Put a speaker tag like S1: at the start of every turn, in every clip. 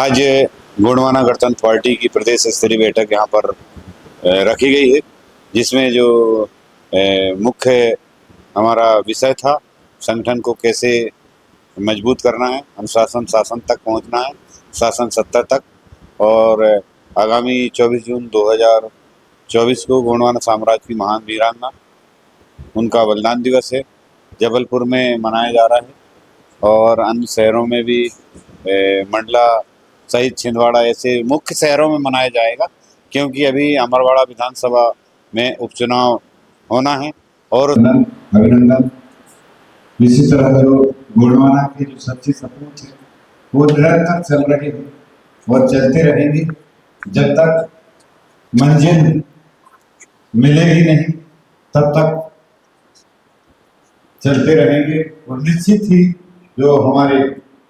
S1: आज गोंडवाना गणतंत्र पार्टी की प्रदेश स्तरीय बैठक यहाँ पर रखी गई है, जिसमें जो मुख्य हमारा विषय था, संगठन को कैसे मजबूत करना है, अनुशासन शासन तक पहुँचना है, शासन सत्ता तक। और आगामी 24 जून 2024 को गोंडवाना साम्राज्य की महान वीरांगना, उनका बलिदान दिवस है, जबलपुर में मनाया जा रहा है और अन्य शहरों में भी मंडला सहित छिंदवाड़ा ऐसे मुख्य शहरों में मनाया जाएगा, क्योंकि अभी अमरवाड़ा विधानसभा में उपचुनाव होना है। और अभिनंदन इसी तरह जो गोंडवाना के जो सच्ची सपूत है वो निरंतर चल रहे हैं और चलते रहेंगे जब तक मंजिल मिलेगी नहीं, तब तक चलते रहेंगे। और निश्चित ही जो हमारे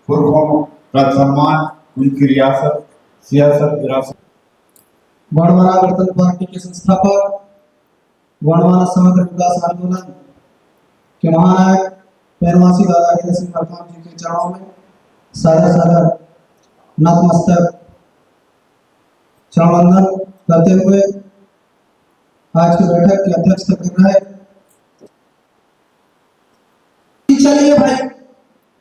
S1: पुरखों का सम्मान, उनकी रियासत, सियासत, विरासत।
S2: गोंडवाना गणतंत्र पार्टी के संस्थापक, गोंडवाना समग्र विकास आंदोलन के महानायक पैरवासी दादा हीरा सिंह मरकाम जी के चरणों में सादर सादर नतमस्तक चरण वंदन करते हुए आज की बैठक की अध्यक्षता कर रहे। चलिए भाई,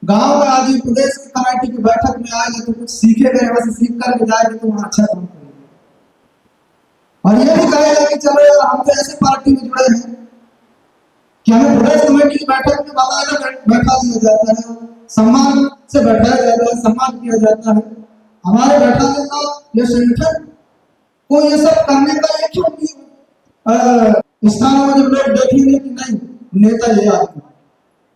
S2: गांव का आदमी प्रदेश की कमेटी की बैठक में आएगा तो कुछ सीखेगा, यहाँ से सीख कर जाएगा तो वहाँ अच्छा काम करेगा। और ये भी कहेगा कि चलो यार, हम तो ऐसे पार्टी में जुड़े हैं कि हमें प्रदेश कमेटी की बैठक में बाकायदा बैठा दिया जाता है, सम्मान से बैठाया जाता है, सम्मान किया जाता है। हमारे बैठाने का यह संगठन को ये सब करने का एक ही स्थानों में जब लोग देखेंगे कि नहीं नेता ये आदमी,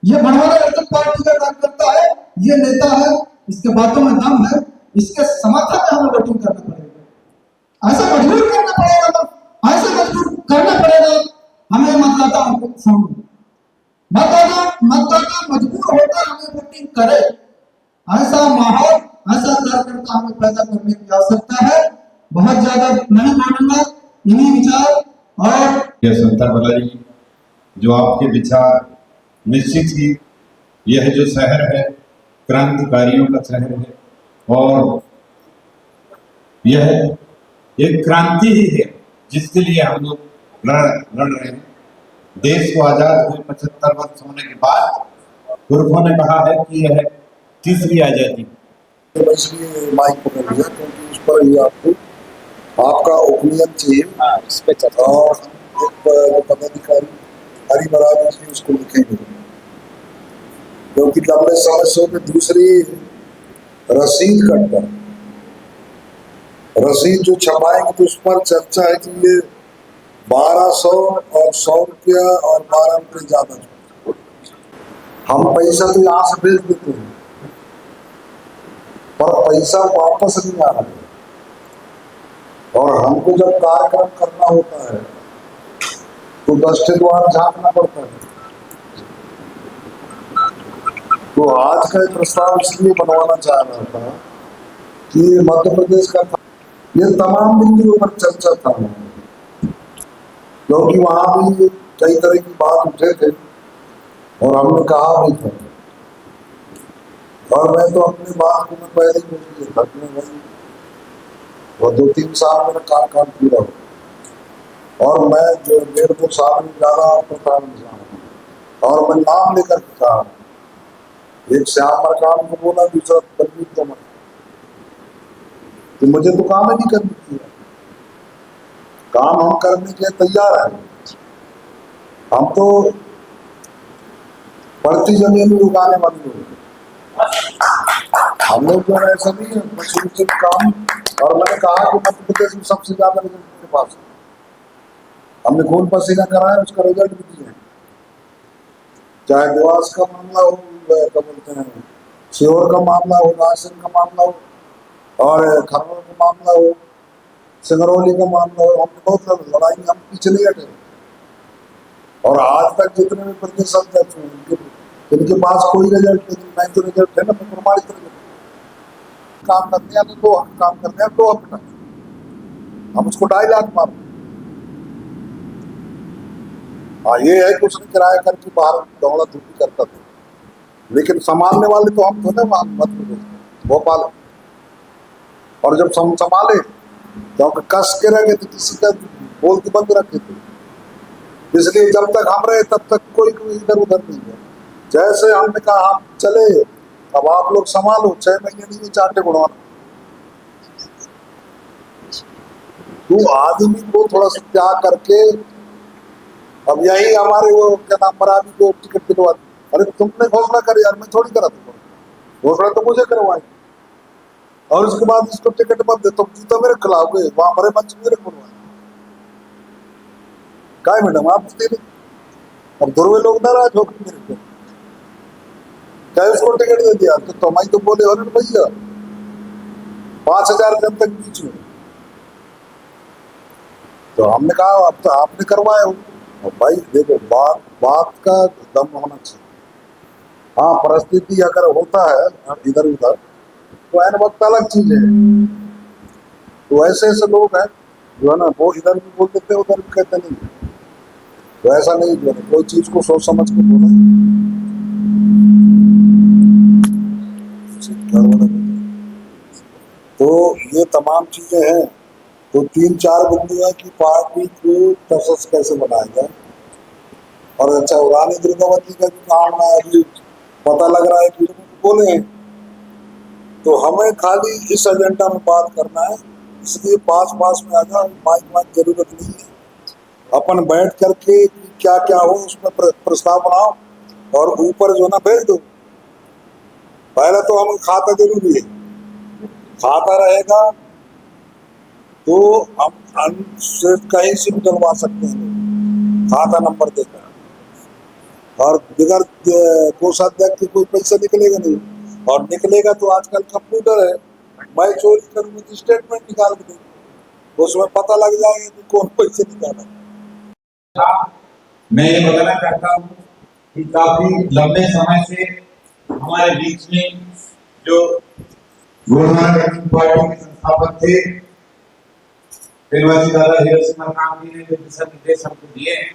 S2: ये गोंडवाना गणतंत्र पार्टी का कार्यकर्ता है, ये नेता है, इसके बातों में दम है, इसके समर्थन में हमें वोटिंग करना पड़ेगा। ऐसा मजबूर करना पड़ेगा, ऐसा मजबूर करना पड़ेगा हमें मतदाताओं के सामने। मतदाता मजबूर होकर हमें वोटिंग करे, ऐसा माहौल, ऐसा कार्यकर्ता हमें पैदा करने की आवश्यकता है। बहुत ज्यादा नहीं मानूंगा, इन्हीं विचार और
S1: संता बलाजी जो आपके विचार, निश्चित ही यह जो शहर है क्रांतिकारियों का शहर है और यह एक क्रांति ही है जिसके लिए हम लोग लड़ रहे हैं। देश को आजाद हुए 75 वर्ष होने के बाद पुरखों ने कहा है कि यह तीसरी आजादी।
S3: तो इसलिए माइक पकड़ लिया क्योंकि उस पर ही आपका ओपिनियन चाहिए और एक पदाधिकारी हरी महाराज जी उसको लिखेंगे, क्योंकि लंबे समय से में दूसरी रसीद कटता, रसीद जो छपाएंगे तो उस पर चर्चा है कि ये 1200 और 100 रुपया और 12 रुपये ज्यादा। हम पैसा तो यहाँ से भेज देते हैं पर पैसा वापस नहीं आ रहा है, और हमको जब कार्यक्रम करना होता है तो दस्ते द्वार झांकना पड़ता है। तो आज का प्रस्ताव इसलिए बनवाना चाह रहा था कि मध्य प्रदेश का था, ये तमाम बिंदुओं पर चर्चा था, क्योंकि वहां भी कई तरह की बात उठे थे और हमने कहा भी था। और मैं तो अपनी बात को मैं पहले ही बोल दिया था कि भाई वो 2-3 साल मेरा कार्यकाल पूरा हो और मैं जो 1.5-2 साल में ज्यादा प्रधान और मैं नाम लेकर कहा, एक श्याम मरकाम को बोला, दूसरा बलवीर तोमर, तो मुझे तो काम ही नहीं करने दिया। काम हम करने के तैयार हैं, हम तो बढ़ती जमीन उगाने वाले लोग, हम लोग जो ऐसा नहीं है बस काम। और मैंने कहा कि मध्य प्रदेश में सबसे ज्यादा रिजल्ट के पास, हमने खून पसीना कराया, उसका रिजल्ट भी दिया। चाहे देवास का मामला हो, क्या बोलते हैं सीहोर का मामला हो, रायसेन का मामला हो, और खरगोन का मामला हो, सिंगरौली का मामला हो, हमने बहुत लड़ाई, हम पीछे नहीं हटे। और आज तक जितने भी प्रदेश अध्यक्ष हैं इनके पास कोई रिजल्ट नहीं, मैं तो रिजल्ट है ना, मैं प्रमाणित काम करते हैं तो हम काम करते हैं तो हम उसको 2.5 लाख मार। हाँ, ये है कि उसने किराया करके बाहर दौड़ा धूपी करता था, लेकिन संभालने वाले तो हम थे ना, मध्य प्रदेश भोपाल। और जब संभाले तो कस के रह गए थे, किसी का बोलती बंद रखे थे। इसलिए जब तक हम रहे तब तक कोई इधर उधर नहीं है। जैसे हमने कहा हम चले, अब आप लोग संभालो, 6 महीने नहीं, चाटे बढ़वाना। तो आदमी को थोड़ा सा त्याग करके, अब यही हमारे वो क्या नाम मराठी को टिकट दिलवा दी। अरे तुमने घोषणा करी यार, मैं थोड़ी करा तुमको, घोषणा तो मुझे करवाई, और उसके बाद इसको टिकट मत दे, तुम जीतो मेरे खिलाफ गए, वहां बड़े मंच मेरे बनवाए। काय मैडम आप तेरे अब ध्रुवे लोग नाराज हो गए मेरे को, क्या उसको टिकट दे दिया? तो तुम्हारी तो बोले हो भैया 5000 जन तक बीच में। तो हमने कहा अब तो आपने करवाए हो। और भाई देखो, बात का दम होना चाहिए। हाँ, परिस्थिति अगर होता है इधर उधर तो ऐन वक्त अलग चीज है। तो ऐसे ऐसे लोग हैं जो है ना, वो इधर भी बोल देते उधर भी कहते नहीं। तो ऐसा नहीं, जो है कोई चीज को सोच समझ के बोले। तो ये तमाम चीजें हैं। तो 3-4 बिंदु है कि पार्टी को तसस कैसे बनाया जाए। और अच्छा, रानी दुर्गावती का भी काम है, अभी पता लग रहा है कि बोले हैं। तो हमें खाली इस एजेंडा में बात करना है, इसलिए पास में आ जाओ, माइक जरूरत नहीं है। अपन बैठ करके क्या क्या हो उसमें प्रस्ताव बनाओ और ऊपर जो ना भेज दो। पहले तो हम खाता जरूरी है, खाता रहेगा तो हम सिर्फ कहीं से भी डलवा सकते हैं, खाता नंबर देकर। और बिगर कोषाध्यक्ष के कोई पैसा निकलेगा नहीं, और निकलेगा तो आजकल कंप्यूटर है, मैं चोरी करूंगा तो स्टेटमेंट निकाल के दूंगा, उसमें पता लग जाएगा कि कौन पैसे निकाला।
S4: मैं ये बताना चाहता हूँ कि काफी लंबे समय से हमारे बीच में जो गोरखनाथ गठबंधन पार्टी के संस्थापक थे श्रीनिवासी दादा हीरो सिंह मरकाम जी ने जो दिशा निर्देश हमको दिए हैं,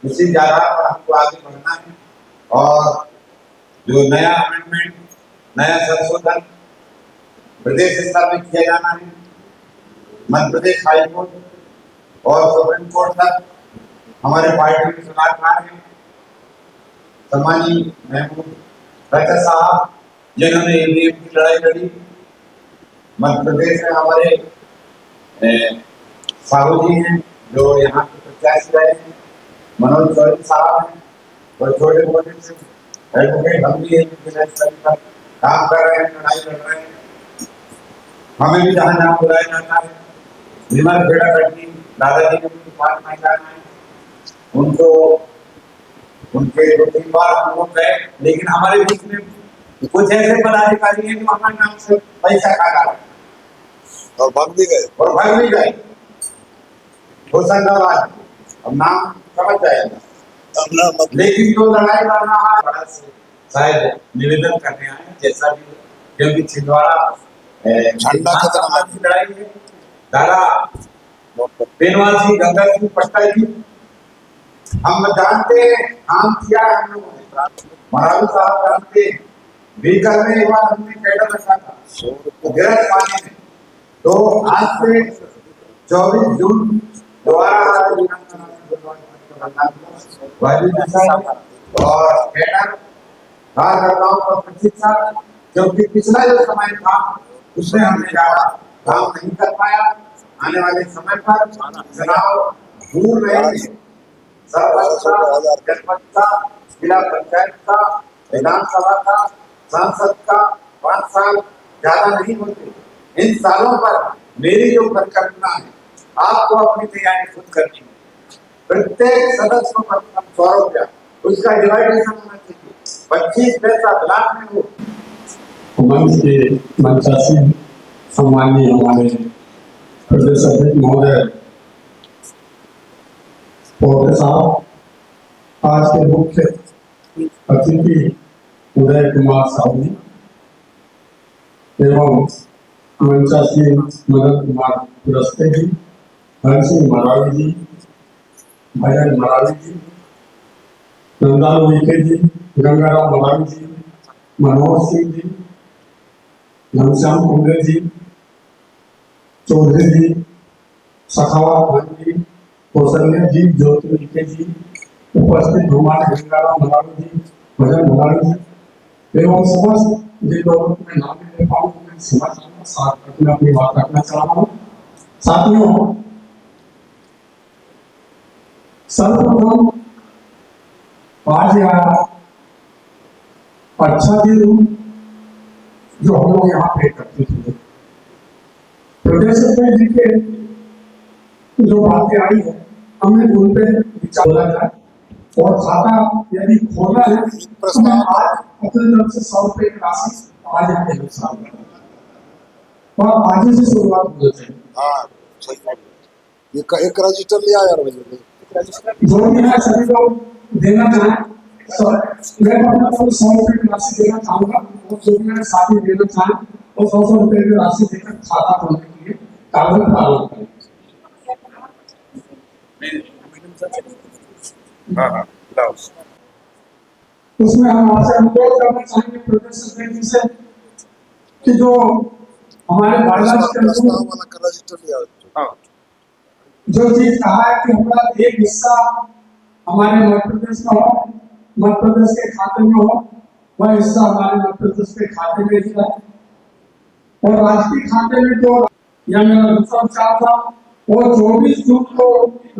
S4: उसी के आधार पर हमको आगे बढ़ना है। और जो नया अमेंडमेंट, नया संशोधन प्रदेश स्तर में किया जाना है, मध्य प्रदेश हाई कोर्ट और सुप्रीम कोर्ट तक हमारे पार्टी के सलाहकार हैं सम्मानीय महबूब खट्टर साहब, जिन्होंने ईवीएम की लड़ाई लड़ी। मध्य प्रदेश में हमारे साहू जी हैं जो यहाँ के प्रत्याशी रहे हैं, मनोज चौधरी साहब हैं, और छोटे मोटे से एडवोकेट हम भी हैं, काम कर रहे हैं, लड़ाई लड़ रहे हैं। हमें भी जहाँ जहाँ बुलाया जाता है, विमल खेड़ा करती दादाजी को भी पास में जाना है, उनको उनके 2-3 बार हम लोग गए, लेकिन हमारे बीच में कुछ ऐसे पदाधिकारी हैं जो हमारे नाम से पैसा खा रहा है
S3: और भाग भी गए।
S4: होशंगाबाद, अब नाम समझ जाएगा, लेकिन जो लड़ाई लड़ रहा है बड़ा से शायद निवेदन करने आए, जैसा भी, क्योंकि छिंदवाड़ा
S3: झंडा खतरा
S4: की लड़ाई है। दादा बेनवाल सिंह गंगा सिंह पट्टा जी, हम जानते हैं काम किया है हम लोगों ने, महाराज साहब जानते हैं, बीकर में एक बार हमने कैडर रखा था गिरफ्त पाने में। तो आज से 24 जून दोबारा और कैडर कार्यकर्ताओं का प्रशिक्षण, क्योंकि पिछला जो समय था उसमें हमने ज्यादा काम नहीं कर पाया। आने वाले समय पर चुनाव दूर रहेंगे, सरपंच का, जनपद का, जिला पंचायत का, विधानसभा का, सांसद का 5 साल ज्यादा नहीं होते। इन सालों पर मेरी जो परिकल्पना है, आपको अपनी तैयारी खुद करनी है। प्रत्येक सदस्य को 100 रुपया, उसका डिवाइडेशन होना चाहिए, 25 पैसा ब्लॉक में हो।
S5: मंच के मंचासीन सम्मानीय हमारे प्रदेश अध्यक्ष महोदय पौधे साहब, आज के मुख्य अतिथि उदय कुमार साहू जी एवं मंचासीन मदन कुमार पुरस्ते जी, हंसिंह मरावी जी, भजन मरावी जी, नंदालू विखे जी, गंगाराम मरावी जी, मनोहर सिंह जी, घनश्याम कुंडे जी, चौधरी जी, सखावत खान जी, कौशल्या जी, ज्योति उइके जी, उपस्थित हमारे गंगाराम मरावी जी, भजन मरावी जी एवं समस्त जिन लोगों को मैं नाम नहीं ले पाऊँ मैं समझ साथ में अपनी बात रखना चाह रहा हूँ। साथियों, सर्वप्रथम आज यह अच्छा दिन जो हम लोग यहाँ पे एकत्रित हुए, प्रदेश में जी के जो बातें आई है हमें उन पे विचार बोला जाए और खाता यदि खोलना है तो मैं आज अपने तरफ से 100 रुपए की राशि आज यहाँ पे हिसाब और आज ही से शुरुआत हो जाए।
S3: हाँ सही बात है। ये एक रजिस्टर लिया यार भैया,
S5: जो भी है सभी लोग देना चाहें मैं अपना 100 रुपए की राशि देना चाहूंगा और जो भी है साथी देना चाहें वो 100 रुपए की राशि देकर खाता खोलने के लिए कागज डालना करें। उसमें हम आपसे अनुरोध करना चाहेंगे प्रदेश अध्यक्ष जी से कि जो हमारे महाराष्ट्र के
S3: प्रस्ताव
S5: अंदर
S3: वाला का रजिस्टर लिया।
S5: जो चीज कहा है कि हमारा एक हिस्सा हमारे मध्य प्रदेश में हो, मध्य प्रदेश के खाते में हो, वह हिस्सा हमारे मध्य प्रदेश के खाते में ही है और राष्ट्रीय खाते में जो यह मेरा दूसरा विचार था वो 24 जून को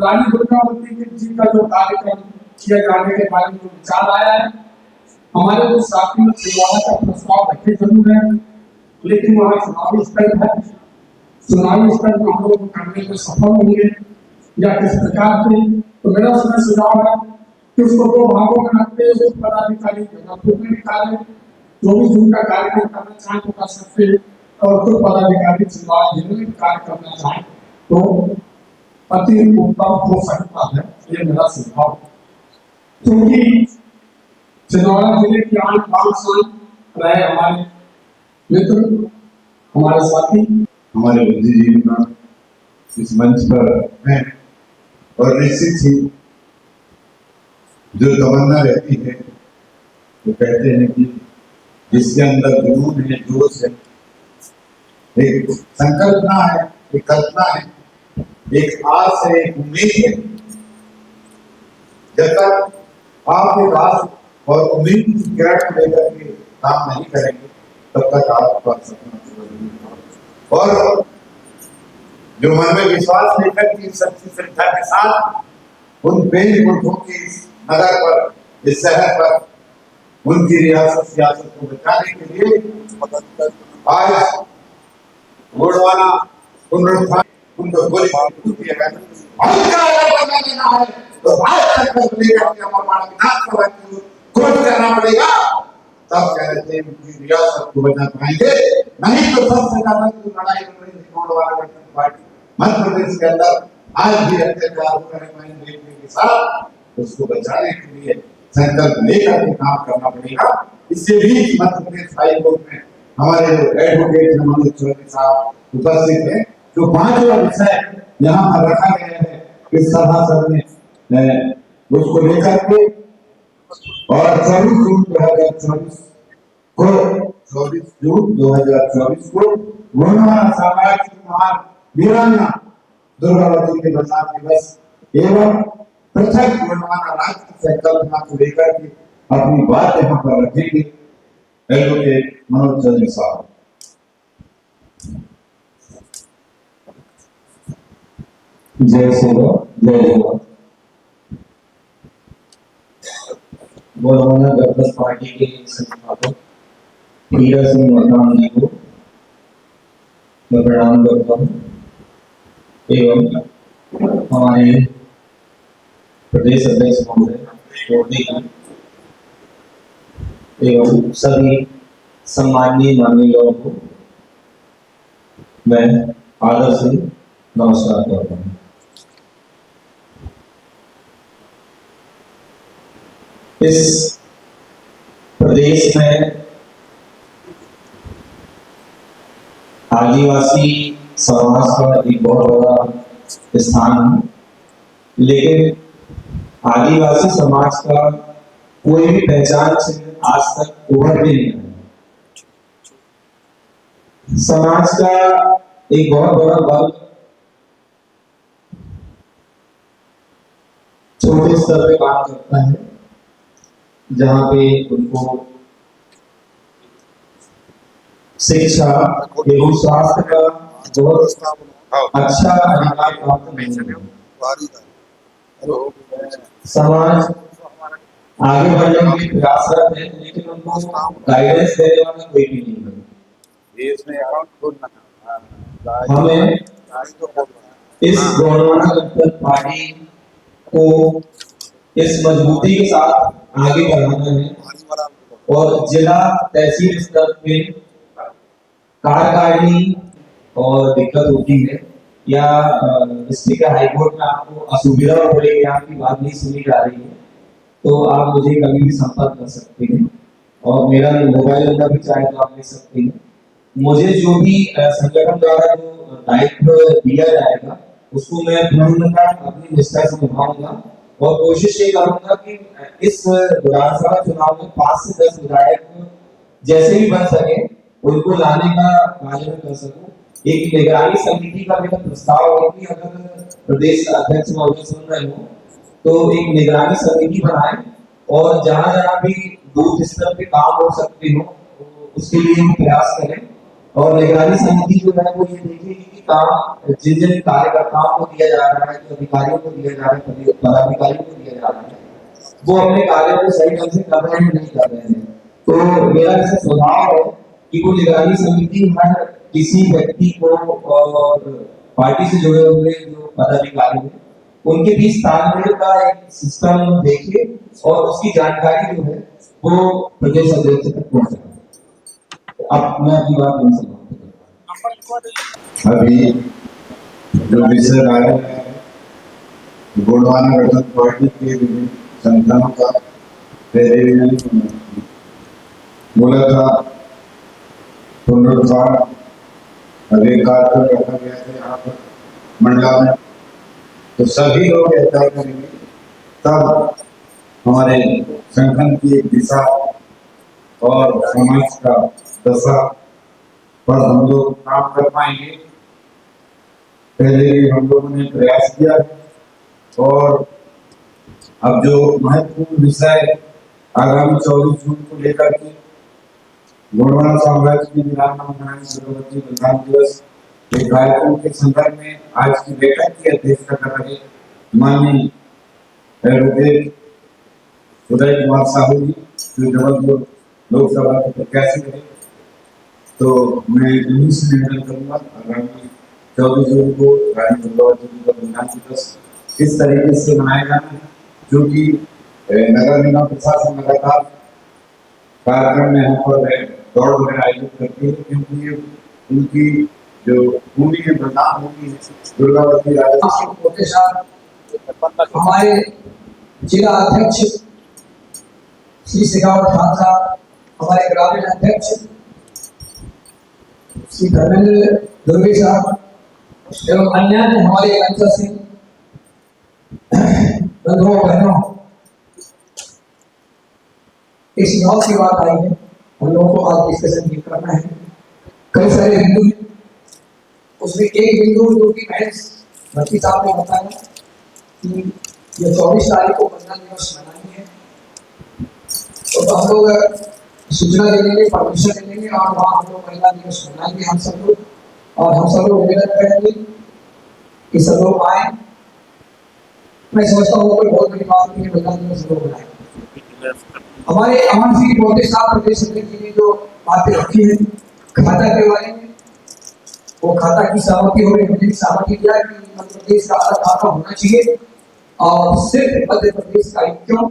S5: रानी दुर्गावती जी का जो कार्यक्रम किए जाने के बारे में जो विचार आया है हमारे कुछ साथी में छिंदवाड़ा का प्रस्ताव रखे जरूर है लेकिन वहाँ चुनावी स्तर है, चुनावी स्तर में हम लोग करने में सफल होंगे या किस प्रकार से, तो मेरा उसमें सुझाव है कि उसको 2 भागों में रखते हैं। उस पदाधिकारी जगह में निकाले 24 जून का कार्यक्रम करना चाहें तो कर सकते हैं और कुछ पदाधिकारी छिंदवाड़ा जिले में कार्य करना चाहें तो अति उत्तम हो सकता है, ये मेरा सुझाव। क्योंकि छिंदवाड़ा जिले की आन बान शान रहे हमारे मित्र, हमारे साथी,
S1: हमारे बुद्धिजीवी का इस मंच पर है और निश्चित ही जो तमन्ना रहती है वो कहते हैं कि जिसके अंदर जुनून है, जोश है, एक संकल्पना है, एक कल्पना है, एक आस है, एक उम्मीद है, जब तक आप एक आस और उम्मीद की किरण को लेकर के काम नहीं करेंगे तब तक आपका सपना पूरा नहीं होगा। और जो मन में विश्वास लेकर की सच्ची श्रद्धा के साथ उन पेड़ पुरखों की नगर पर, इस शहर पर, उनकी रियासत सियासत को बचाने के लिए आज गोडवाना पुनरुत्थान उनको गोली दिया गया है तो आज तक लेकर के हमारा विधानसभा की कोशिश करना पड़ेगा, तब कहते हैं उनकी रियासत को बचा पाएंगे। नहीं तो सबसे ज्यादा जो लड़ाई हो रही है गोडवाना गठबंधन पार्टी मध्य प्रदेश के अंदर आज भी अत्याचार हो रहे हैं के साथ, उसको बचाने के लिए संकल्प लेकर के काम करना पड़ेगा। इससे भी मध्य प्रदेश हाई कोर्ट में हमारे जो एडवोकेट मनोज चौधरी साहब उपस्थित है, जो 5वां विषय यहाँ पर रखा गया है इस सभा में उसको लेकर के और 24 जून 2024 को गोंडवाना साम्राज्य की महान वीरांगना दुर्गावती के बलिदान दिवस एवं पृथक गोंडवाना राज्य की संकल्पना को लेकर के अपनी बात यहाँ पर रखेंगे एडवोकेट मनोज चौधरी साहब।
S6: जय सेवा, जय सेवा। गोंडवाना गठबंधन पार्टी के संस्थापक हीरा सिंह वर्मा जी को मैं प्रणाम करता हूँ एवं हमारे प्रदेश अध्यक्ष महोदय एवं सभी सम्माननीय माननीय लोगों को मैं आदर से नमस्कार करता हूँ। इस प्रदेश में आदिवासी समाज का एक बहुत बड़ा स्थान है, लेकिन आदिवासी समाज का कोई भी पहचान से आज तक उभर भी नहीं है। समाज का एक बहुत बड़ा बल छोटे स्तर पे काम करता है, जहाँ पे उनको शिक्षा एवं स्वास्थ्य का बहुत अच्छा अधिकार प्राप्त नहीं है। समाज आगे बढ़ने के प्रयासरत है, लेकिन उनको गाइडेंस देने वाला कोई भी नहीं है।
S1: ये इसमें अकाउंट खोलना है।
S6: हमें इस गौरवाना जनता पार्टी को इस मजबूती के साथ आगे बढ़ाना है और जिला तहसील स्तर पे कार्यकारिणी और दिक्कत होती है या डिस्ट्रिक्ट हाईकोर्ट में आपको असुविधा हो रही है, आपकी बात नहीं सुनी जा रही है, तो आप मुझे कभी भी संपर्क कर सकते हैं और मेरा मोबाइल नंबर भी चाहे तो आप ले सकते हैं। मुझे जो भी संगठन द्वारा जो दायित्व दिया जाएगा उसको मैं पूर्णतः अपनी निष्ठा से निभाऊंगा और कोशिश ये करूंगा कि इस विधानसभा चुनाव में 5 से 10 विधायक जैसे भी बन सके उनको लाने का कार्य कर सकूं। एक निगरानी समिति का मेरा प्रस्ताव है कि अगर प्रदेश अध्यक्ष महोदय सुन रहे हो तो एक निगरानी समिति बनाए और जहां जहां भी बूथ स्तर पे काम हो सकते हो उसके लिए हम प्रयास करें और निगरानी समिति जो है वो ये देखेगी कि काम जिन जिन कार्यकर्ताओं को दिया जा रहा है, जो अधिकारियों को दिया जा रहा है, पदाधिकारियों को दिया जा रहा है, वो अपने कार्य को सही ढंग से कर रहे हैं नहीं कर रहे हैं। तो मेरा ऐसा सुझाव है कि वो निगरानी समिति हर किसी व्यक्ति को और पार्टी से जुड़े हुए जो पदाधिकारी हैं उनके बीच तालमेल का एक सिस्टम देखे और उसकी जानकारी जो है वो प्रदेश अध्यक्ष तक पहुंचाए। अब मैं अपनी बात नहीं समाप्त
S1: अभी जो विषय लाया गया है गोंडवाना गणतंत्र पार्टी के विभिन्न संगठनों का पहले भी बोला था पुनरुद्धार अभी कार्यक्रम रखा गया था यहाँ पर मंडला में, तो सभी लोग ऐसा करेंगे तब हमारे संगठन की एक दिशा और समाज का दशा पर हम लोग काम कर पाएंगे। पहले भी हम लोगों ने प्रयास किया और अब जो महत्वपूर्ण विषय आगामी 24 जून को लेकर के गोंडवाना साम्राज्य की वीरांगना मनाने सरस्वती बलिदान दिवस के कार्यक्रम के संदर्भ में आज की बैठक की अध्यक्षता कर रहे माननीय एडवोकेट उदय कुमार साहू जी जो जबलपुर लोकसभा के प्रत्याशी रहे, तो मैं उन्हीं से निवेदन करूंगा आगामी 24 जून को रानी दुर्गावती जी का बलिदान दिवस इस तरीके से मनाया जाना है, जो कि नगर निगम प्रशासन लगातार कार्यक्रम में यहाँ पर दौड़ वगैरह आयोजित करती है, क्योंकि ये उनकी जो भूमि में बलिदान होगी दुर्गावती
S2: हमारे जिला अध्यक्ष श्री शेखावत खान साहब, हमारे ग्रामीण अध्यक्ष श्री धर्मेंद्र दुर्गे साहब एवं अन्य हमारे अंचल से बंधुओं बहनों, इस चुनाव की बात आई है, हम लोगों को आज डिस्कशन ये करना है। कई सारे बिंदु हैं, उसमें एक बिंदु जो कि महज भट्टी साहब ने बताया कि ये 24 तारीख को बलिदान दिवस मनानी है, तो हम लोग सूचना दे देंगे, परमिशन दे देंगे और वहाँ हम लोग बलिदान दिवस मनाएंगे हम सब लोग, और हम सब लोग निवेदन करेंगे कि सब लोग आए। मैं समझता हूँ कोई बहुत बड़ी बात नहीं है, बलिदान दिवस लोग मनाएंगे। हमारे अमन सिंह मोदी साहब प्रदेश अध्यक्ष जी ने जो बातें रखी है खाता के बारे में, वो खाता की सहमति हो रही है, सहमति दिया कि मध्य प्रदेश का अलग खाता होना चाहिए और सिर्फ मध्य प्रदेश का ही क्यों,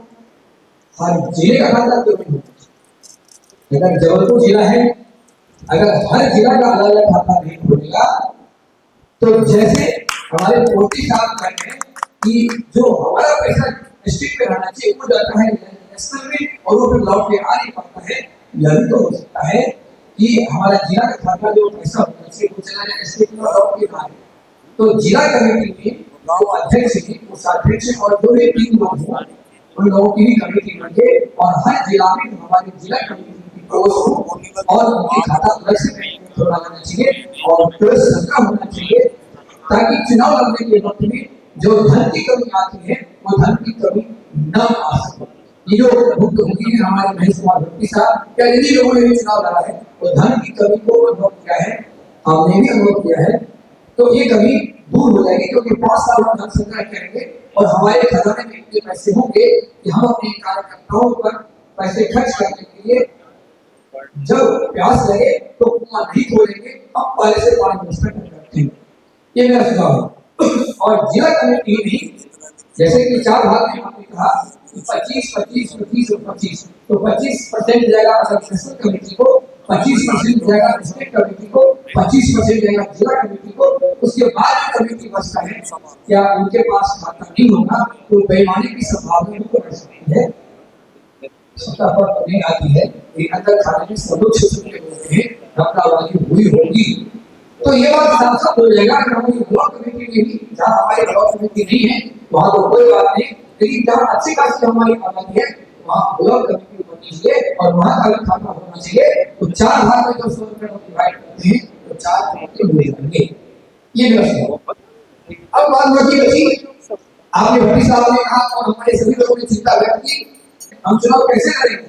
S2: हर जिले का खाता क्यों नहीं होना चाहिए। अगर जबलपुर जिला है, अगर हर जिला का अलग अलग खाता नहीं खुलेगा तो जैसे हमारे मोदी साहब कहते हैं कि जो हमारा पैसा डिस्ट्रिक्ट में रहना चाहिए वो जाता है नेशनल में और वो फिर लौट के आ नहीं पाता है। यह भी तो हो सकता है कि हमारा जिला का खाता जो पैसा होना चाहिए वो चला जाए डिस्ट्रिक्ट में लौट के आ रहे, तो जिला कमेटी में जो अध्यक्ष है, उस अध्यक्ष और जो भी 3 लोग हैं उन लोगों की भी कमेटी बने और हर जिला में हमारी जिला कमेटी की पोस्ट हो और उनके खाता अलग से
S7: थोड़ा लगाना चाहिए और प्लस संख्या होना चाहिए, ताकि चुनाव लड़ने के वक्त में जो धन की कमी आती है वो धन की कमी न आ सके। ये जो भुक्तभोगी है हमारे महेश कुमार भट्टी साहब या जिन लोगों ने चुनाव लड़ा है वो धन की कमी को अनुभव किया है, हमने भी अनुभव किया है, तो ये कमी दूर हो जाएगी, क्योंकि 5 साल हम धन संग्रह करेंगे और हमारे खजाने में इतने पैसे होंगे कि हम अपने कार्यकर्ताओं पर पैसे खर्च करने के लिए जब प्यास लगे तो कुआं नहीं खोलेंगे, हम पहले से पानी व्यवस्था करते हैं। ये मेरा सुझाव है। और जिला कमेटी भी जैसे कि 4 भाग में आपने कहा 25, 25, 25 और 25, तो 25% जाएगा सेक्शन कमेटी को, 25% जाएगा डिस्ट्रिक्ट कमेटी को, 25% जाएगा जिला कमेटी को। उसके बाद कमेटी बचता है, क्या उनके पास खाता नहीं होगा तो बेईमानी की संभावना भी हो सकती है, सत्ता पर नहीं आती है, एक अंदर खाने में सब लोग होते हैं, धक्काबाजी हुई होगी। तो ये बात साफ साफ हो जाएगा कि हमारी ब्लॉक कमेटी में भी, जहाँ हमारी ब्लॉक कमेटी नहीं है वहाँ तो कोई बात नहीं, लेकिन जहाँ अच्छी खासी हमारी आबादी है वहाँ ब्लॉक कमेटी बननी चाहिए और वहाँ का भी खाता होना चाहिए। तो 4 भाग में जो 100 रुपए डिवाइड करते हैं तो 4 कमेटी हुए बनेंगे। ये मेरा सुझाव। अब बात बची आपने भट्टी साहब ने कहा और हमारे सभी लोगों ने चिंता व्यक्त की, हम चुनाव कैसे करेंगे?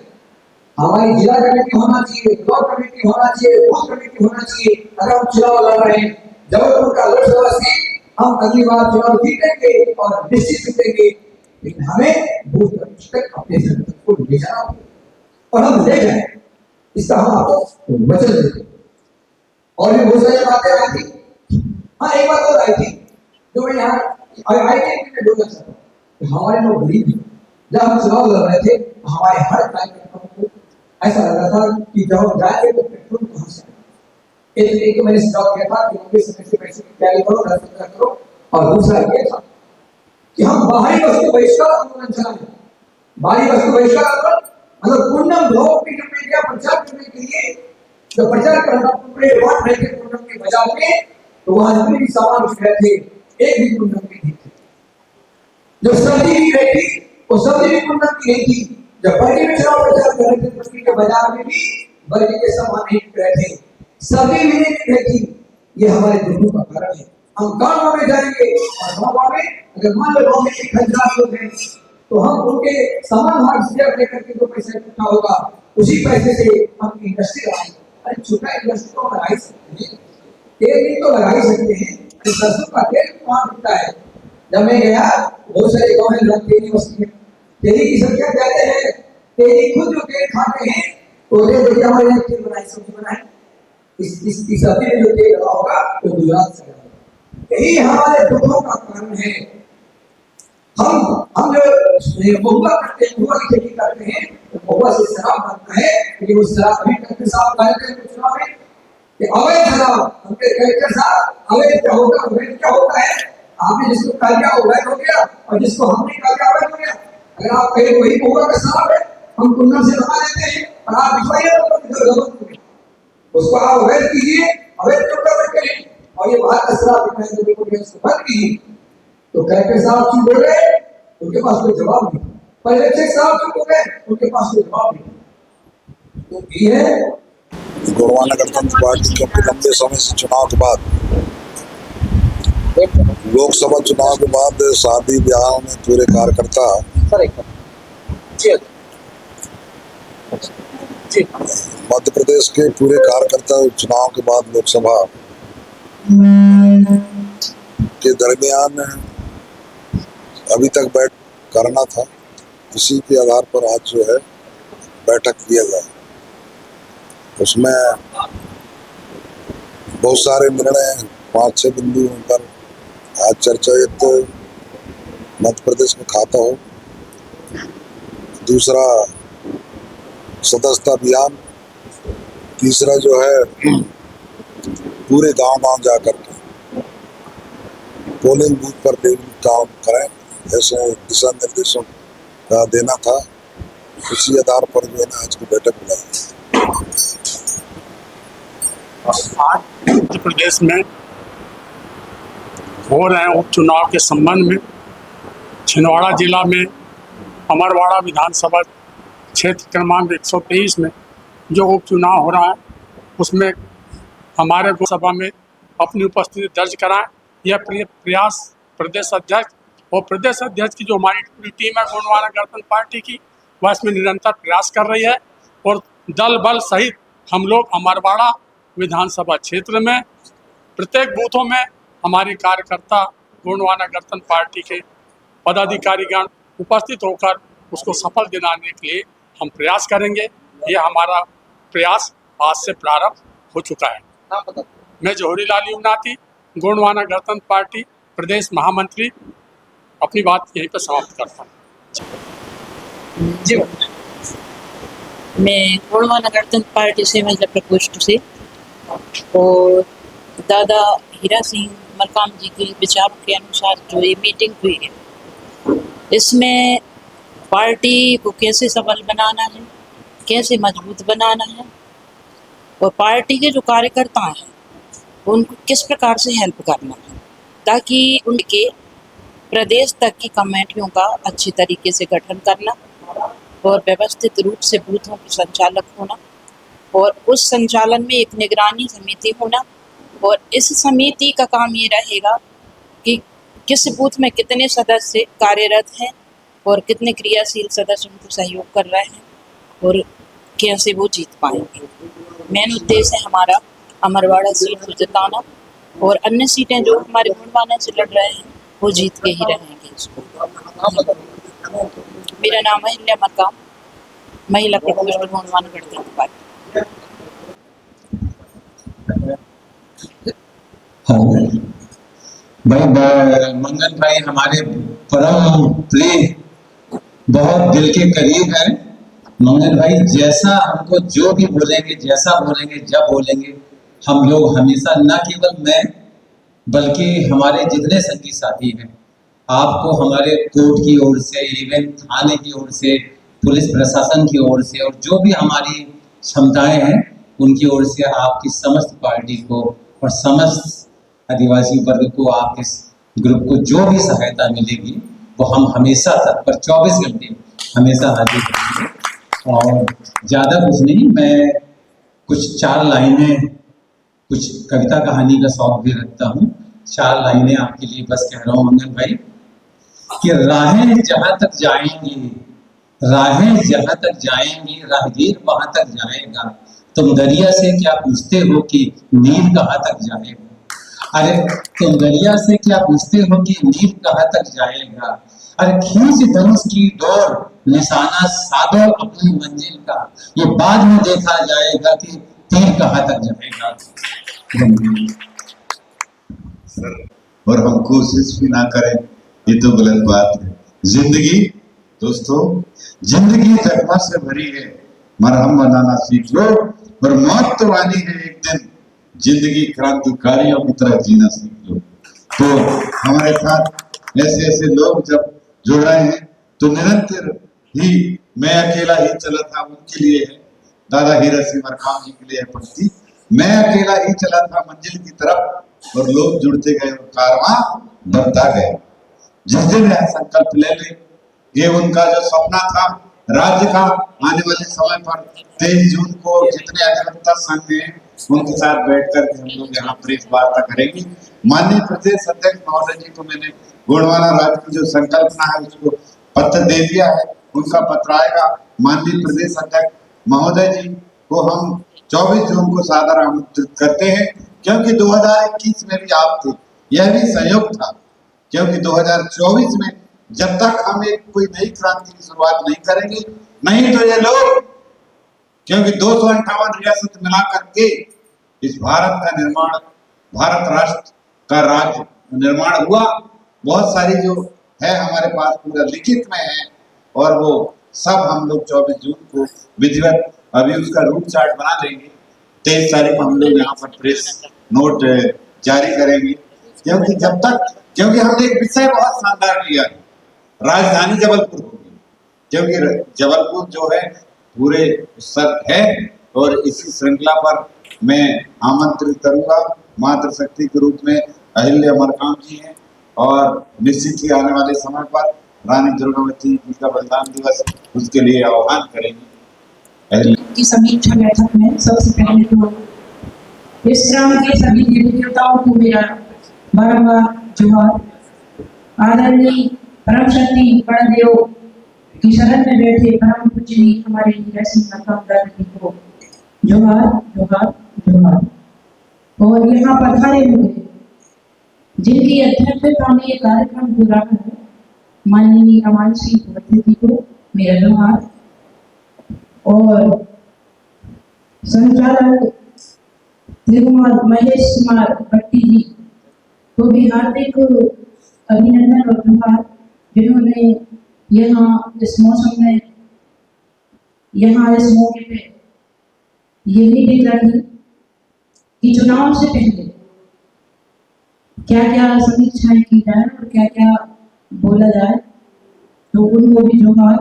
S7: हमारी जिला कमेटी होना चाहिए, ब्लॉक कमेटी होना चाहिए, बूथ कमेटी होना चाहिए। अगर हम चुनाव लड़ रहे हैं जबलपुर का लोकसभा सीट हम अगली बार चुनाव जीतेंगे और निश्चित जीतेंगे, लेकिन हमें बूथ कमेटी तक अपने संगठन को ले जाना और हम ले जाए, इसका हम आपको वचन देते। और भी बहुत सारी बातें आई थी। हाँ, एक बात और आई थी जो मैं यहाँ आई थी बोलना चाहता हूँ। हमारे लोग गरीब हैं, जब हम चुनाव लड़ रहे थे हमारे हर कार्यकर्ताओं को ऐसा लग रहा था कि जब हम जाएंगे तो पेट्रोल कहाँ से आएगा। एक मैंने सुझाव दिया था कि लंबे समय से पैसे की तैयारी करो, राजनीति करो, और दूसरा ये था कि हम बाहरी वस्तु बहिष्कार आंदोलन चलाएं। बाहरी वस्तु बहिष्कार आंदोलन मतलब कुंडम लोग की मीडिया प्रचार करने के लिए जब प्रचार करना पूरे वाट रहे थे कुंडम के बाजार में, तो वहां जितने भी सामान बिक रहे थे एक भी कुंडम की नहीं थी। जो सब्जी बिक रही थी वो सब्जी भी कुंडम की नहीं थी। जब बर्गी में चुनाव प्रचार कर रहे थे बर्गी के बाजार में भी बर्गी के सामान नहीं बिक रहे थे, सब्जी भी नहीं बिक रही थी। ये हमारे दुखों का कारण है। हम गाँव में जाएंगे और गाँव में अगर मान लो गाँव में 1000 लोग हैं तो हम उनके सामान भाग शेयर लेकर के जो पैसा इकट्ठा होगा उसी पैसे से हम इंडस्ट्री लगाएंगे। अरे छोटा इंडस्ट्री तो लगा ही सकते हैं, तेल भी तो लगा ही सकते हैं। सरसों का तेल कहाँ बिकता है? जब मैं गया बहुत सारे गाँव में लोग तेली बस्ती में तेली की संख्या ज्यादा है, तेली खुद जो तेल खाते हैं तो देखिए हमारे यहाँ तेल बनाए, सब्जी बनाए, इस सब्जी में जो तेल लगा होगा वो गुजरात से लगा। यही हमारे दुखों का कारण है। हम जो महुआ करते हैं, महुआ की खेती करते हैं, तो महुआ से शराब बनता है, लेकिन वो शराब भी करते साहब कहते हैं चुनाव में कि अवैध शराब, हमके कलेक्टर साहब अवैध क्या होगा? अवैध क्या होता है? आपने जिसको कहा गया अवैध हो गया और जिसको हमने कहा गया अवैध हो गया। अगर आप कहें वही महुआ का शराब है, हम कुंडम से लगा देते हैं और आप भिजवाइए उसको आप अवैध कीजिए, अवैध क्यों कर रहे हैं? और ये बात का शराब बंद कीजिए। तो कलेक्टर साहब चुप हो गए, उनके पास कोई जवाब नहीं। पर्यवेक्षक साहब चुप हो गए, उनके पास कोई जवाब नहीं। तो ये है
S3: गोरवाना गणतंत्र पार्टी के लंबे समय से चुनाव के बाद, लोकसभा चुनाव के बाद शादी ब्याह में पूरे कार्यकर्ता मध्य प्रदेश के पूरे कार्यकर्ता चुनाव के बाद लोकसभा के दरमियान अभी तक बैठ करना था, इसी के आधार पर आज जो है बैठक किया गया। उसमें बहुत सारे निर्णय 5-6 बिंदुओं पर आज चर्चा। एक तो मध्य प्रदेश में खाता हो, दूसरा सदस्यता अभियान, तीसरा जो है पूरे गांव जाकर के पोलिंग बूथ पर काम करें, ऐसे दिशा निर्देशों का देना था। उसी आधार पर जो है ना आज की बैठक बुलाई।
S8: आज उत्तर प्रदेश में हो रहे उपचुनाव के संबंध में छिंदवाड़ा जिला में अमरवाड़ा विधानसभा क्षेत्र क्रमांक 123 में जो उपचुनाव हो रहा है उसमें हमारे सभा में अपनी उपस्थिति दर्ज कराएं। यह प्रयास प्रदेश अध्यक्ष और प्रदेश अध्यक्ष की जो हमारी पूरी टीम है गोंडवाना गणतंत्र पार्टी की, वह इसमें निरंतर प्रयास कर रही है। और दल बल सहित हम लोग अमरवाड़ा विधानसभा क्षेत्र में प्रत्येक बूथों में हमारे कार्यकर्ता गोंडवाना गणतंत्र पार्टी के पदाधिकारीगण उपस्थित होकर उसको सफल दिलाने के लिए हम प्रयास करेंगे। ये हमारा प्रयास आज से प्रारंभ हो चुका है। मैं जौहरी लाल युवनाथी, गोंडवाना गणतंत्र पार्टी प्रदेश महामंत्री, अपनी बात यहीं पर समाप्त करता हूँ।
S9: जी, मैं गोंडवाना गणतंत्र पार्टी से महिला प्रकोष्ठ से और दादा हीरा सिंह मरकाम जी के विचारों के अनुसार जो ये मीटिंग हुई है, इसमें पार्टी को कैसे सबल बनाना है, कैसे मजबूत बनाना है और पार्टी के जो कार्यकर्ता हैं उनको किस प्रकार से हेल्प करना है, ताकि उनके प्रदेश तक की कमेटियों का अच्छी तरीके से गठन करना और व्यवस्थित रूप से बूथों के संचालक होना और उस संचालन में एक निगरानी समिति होना। और इस समिति का काम ये रहेगा कि किस बूथ में कितने सदस्य कार्यरत हैं और कितने क्रियाशील सदस्य उनको सहयोग कर रहे हैं और कैसे वो जीत पाएंगे। मेन उद्देश्य है हमारा अमरवाड़ा सीट को जिताना और अन्य सीटें जो हमारे गोंडवाना से लड़ रहे हैं वो जीत के ही रहेंगे इसको। मेरा नाम है हिल्या मरकाम, महिला प्रकोष्ठ गोंडवाना गणतंत्र पार्टी।
S10: भाई मंगल भाई हमारे परम प्रिय, बहुत दिल के करीब है। मंगल भाई जैसा हमको जो भी बोलेंगे, जैसा बोलेंगे, जब बोलेंगे, हम लोग हमेशा, न केवल मैं बल्कि हमारे जितने संगी साथी हैं, आपको हमारे कोर्ट की ओर से, इवन थाने की ओर से, पुलिस प्रशासन की ओर से और जो भी हमारी क्षमताएं हैं उनकी ओर से आपकी समस्त पार्टी को और समस्त आदिवासी वर्ग को, आपके ग्रुप को जो भी सहायता मिलेगी वो हम हमेशा तत्पर 24 घंटे हमेशा हाजिर रहेंगे। और ज़्यादा कुछ नहीं, मैं कुछ 4 लाइनें, कुछ कविता कहानी का शौक भी रखता हूँ। 4 लाइनें आपके लिए बस कह रहा हूँ मंगल भाई कि राहें जहाँ तक जाएंगी, राहें जहाँ तक जाएंगी, राहगीर वहाँ तक जाएगा। तुम दरिया से क्या पूछते हो कि नीर कहाँ तक जाएगा? अरे तुम दरिया से क्या पूछते हो कि नीर कहाँ तक जाएगा? अरे खींच धनुष की डोर, निशाना साधो अपनी मंजिल का, ये बाद में देखा जाएगा कि तीर कहाँ तक जाएगा।
S1: और हम कोशिश भी ना करें ये तो गलत बात है। जिंदगी दोस्तों, जिंदगी जख्म से भरी है, मरहम बनाना सीख लो, और मौत तो आनी है एक दिन, जिंदगी क्रांतिकारियों की तरह जीना सीख लो। तो हमारे साथ ऐसे ऐसे लोग जब जुड़ रहे हैं तो निरंतर ही, मैं अकेला ही चला था उनके लिए है, दादा हीरा सिंह मरकाम जी के लिए है पंक्ति, मैं अकेला ही चला था मंजिल की तरफ और लोग जुड़ते गए और कारवां बढ़ता गया। जिस दिन यह संकल्प ले ले, ये उनका जो सपना था राज्य का, आने वाले समय पर 23 जून को जितने अधिवक्ता संघ हैं उनके साथ बैठ कर हम लोग यहाँ प्रेस वार्ता करेंगे। माननीय प्रदेश अध्यक्ष महोदय जी को मैंने गोंडवाना राज्य की जो संकल्पना है उसको पत्र दे दिया है, उनका पत्र आएगा। माननीय प्रदेश अध्यक्ष महोदय जी को हम 24 जून को सादर आमंत्रित करते हैं, क्योंकि 2021 में भी आप थे, यह भी संयोग था, क्योंकि 2024 में जब तक हम एक कोई नई क्रांति की शुरुआत नहीं करेंगे, नहीं तो ये लोग, क्योंकि 258 रियासत मिला करके इस भारत का निर्माण, भारत राष्ट्र का राज्य निर्माण हुआ। बहुत सारी जो है हमारे पास पूरा लिखित में है और वो सब हम लोग 24 जून को विधिवत अभी उसका रूप चार्ट बना लेंगे। 23 तारीख को हम लोग यहाँ पर प्रेस नोट जारी करेंगे, क्योंकि जब तक, क्योंकि हमने एक विषय बहुत शानदार लिया है, राजधानी जबलपुर होगी, क्योंकि जबलपुर जो है पूरे सर है। और इसी श्रृंखला पर मैं आमंत्रित करूंगा, मातृशक्ति के रूप में अहिल्या मरकाम जी हैं, और निश्चित ही आने वाले समय पर रानी दुर्गावती जी का बलिदान दिवस, उसके लिए आह्वान करेंगे।
S11: की समीक्षा बैठक में सबसे पहले तो
S9: इस क्रम के सभी देवी देवताओं को मेरा बारंबार जोहार। आदरणीय परम शक्ति बड़देव की शरण में बैठे परम पूजनीय हमारे हीरा सिंह मरकाम दादा जी को जोहार जोहार जोहार। और यहाँ पधारे हुए जिनकी अध्यक्षता में ये कार्यक्रम हो रहा है माननीय अमान सिंह भट्टी जी को मेरा जोहार। और संचालक त्रिकुमार महेश कुमार भट्टी जी को भी हार्दिक अभिनंदन और जोहार, जिन्होंने यहाँ इस मौसम में यहाँ इस मौके पे ये मीटिंग रखी कि चुनाव से पहले क्या क्या समीक्षाएं की जाए और क्या क्या बोला जाए, तो उनको भी जोहार।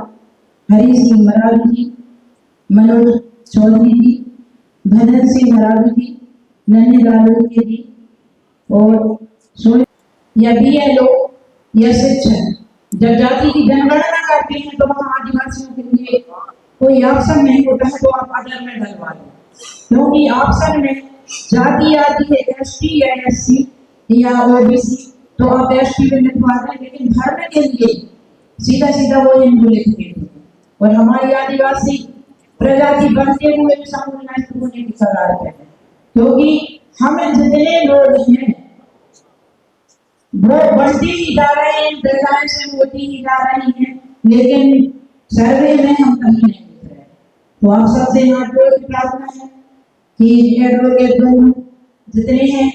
S9: हरी सिंह मरावी जी, मनोज चौधरी जी, भजन सिंह मरावी जी, नन्हे लालू के जी और या BLO या शिक्षक जब जाति की जनगणना करते हैं तो वहाँ आदिवासियों के लिए कोई ऑप्शन नहीं होता है, तो आप अदर में डलवा लो, क्योंकि ऑप्शन में जाति आती है ST या SC या OBC, तो आप ST में लिखवा दें, लेकिन धर्म के लिए सीधा सीधा वो हिंदू लिखते हैं। और हमारी आदिवासी प्रजाति बनते हुए भी समूल नष्ट होने की कगार पे है, क्योंकि हम जितने लोग हैं वो बढ़ती ही जा रहे हैं, प्रजाएं से होती ही जा रही हैं, लेकिन सर्वे में हम कहीं नहीं दिख रहे। तो आप सबसे यहाँ जोड़ की प्रार्थना है कि एडवोकेट लोग जितने हैं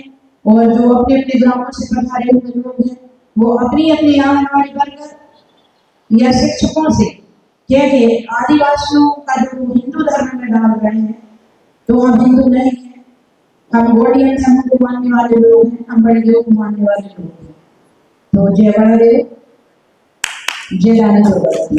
S9: और जो अपने अपने ग्रामों से पधारे हुए लोग हैं वो अपनी अपनी आंगनबाड़ी वर्कर या शिक्षकों से कह के आदिवासियों का जो हिंदू धर्म में डाल रहे हैं, तो हम हिंदू नहीं हैं, हम गौड़ियन समूह को मानने वाले लोग हैं, हम बड़े देव को मानने वाले लोग हैं। तो जय बड़देव, जय रानी।